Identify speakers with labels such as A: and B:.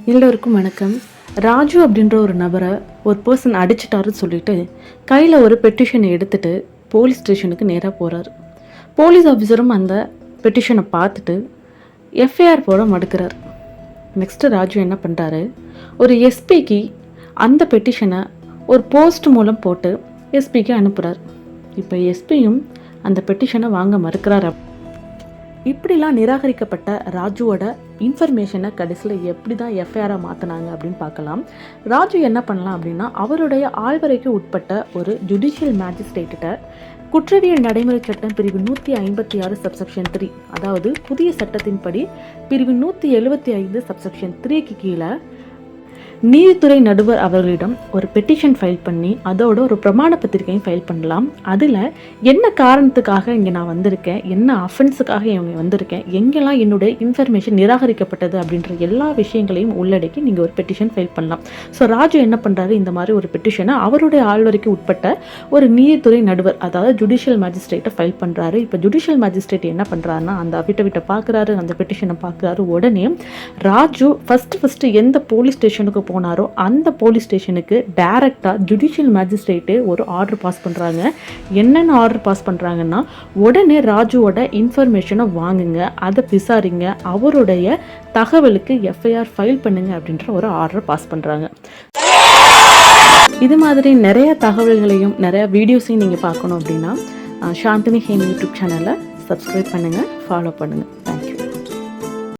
A: எல்லோருக்கும் வணக்கம். ராஜு அப்படின்ற ஒரு நபரை ஒரு பர்சன் அடிச்சிட்டாருன்னு சொல்லிட்டு கையில் ஒரு பெட்டிஷனை எடுத்துகிட்டு போலீஸ் ஸ்டேஷனுக்கு நேராக போகிறார். போலீஸ் ஆஃபீஸரும் அந்த பெட்டிஷனை பார்த்துட்டு எஃப்ஐஆர் போட மறுக்கிறார். நெக்ஸ்ட்டு ராஜு என்ன பண்ணுறாரு, ஒரு எஸ்பிக்கு அந்த பெட்டிஷனை ஒரு போஸ்ட் மூலம் போட்டு எஸ்பிக்கு அனுப்புகிறார். இப்போ எஸ்பியும் அந்த பெட்டிஷனை வாங்க மறுக்கிறார். இப்படிலாம் நிராகரிக்கப்பட்ட ராஜுவோட இன்ஃபர்மேஷனை கடைசியில் எப்படி தான் எஃப்ஐஆராக மாற்றினாங்க அப்படின்னு பார்க்கலாம். ராஜு என்ன பண்ணலாம் அப்படின்னா, அவருடைய ஆள்வரைக்கு உட்பட்ட ஒரு ஜுடிஷியல் மேஜிஸ்ட்ரேட்டிட்ட குற்றவியல் நடைமுறை சட்டம் பிரிவு 156 சப்செக்ஷன் 3, அதாவது புதிய சட்டத்தின்படி பிரிவு 175 சப்செக்ஷன் 3க்கு கீழே நீதித்துறை நடுவர் அவர்களிடம் ஒரு பெட்டிஷன் ஃபைல் பண்ணி அதோட ஒரு பிரமாண பத்திரிகையும் ஃபைல் பண்ணலாம். அதில் என்ன காரணத்துக்காக இங்கே நான் வந்திருக்கேன், என்ன அஃபென்ஸுக்காக இவங்க வந்திருக்கேன், எங்கெல்லாம் என்னுடைய இன்ஃபர்மேஷன் நிராகரிக்கப்பட்டது அப்படின்ற எல்லா விஷயங்களையும் உள்ளடக்கி நீங்கள் ஒரு பெட்டிஷன் ஃபைல் பண்ணலாம். ஸோ ராஜு என்ன பண்ணுறாரு, இந்த மாதிரி ஒரு பெட்டிஷனை அவருடைய ஆள்வரைக்கு உட்பட்ட ஒரு நீதித்துறை நடுவர், அதாவது ஜுடிஷியல் மேஜிஸ்ட்ரேட்டை ஃபைல் பண்ணுறாரு. இப்போ ஜுடிஷியல் மேஜிஸ்ட்ரேட் என்ன பண்ணுறாருன்னா, அந்த அஃபிடவிட்டை பார்க்குறாரு, அந்த பெட்டிஷனை பார்க்குறாரு. உடனே ராஜு ஃபஸ்ட்டு எந்த போலீஸ் ஸ்டேஷனுக்கு போனாரோ அந்த போலீஸ் ஸ்டேஷனுக்கு டைரக்டாக ஜுடிஷியல் மேஜிஸ்ட்ரேட்டு ஒரு ஆர்டர் பாஸ் பண்ணுறாங்க. என்னென்ன ஆர்டர் பாஸ் பண்ணுறாங்கன்னா, உடனே ராஜுவோட இன்ஃபர்மேஷனை வாங்குங்க, அதை விசாரிங்க, அவருடைய தகவலுக்கு எஃப்ஐஆர் ஃபைல் பண்ணுங்க அப்படின்ற ஒரு ஆர்டர் பாஸ் பண்ணுறாங்க. இது மாதிரி நிறைய தகவல்களையும் நிறைய வீடியோஸையும் நீங்கள் பார்க்கணும் அப்படின்னா சாந்தினி ஹேம் யூடியூப் சேனலை சப்ஸ்கிரைப் பண்ணுங்கள், ஃபாலோ பண்ணுங்கள்.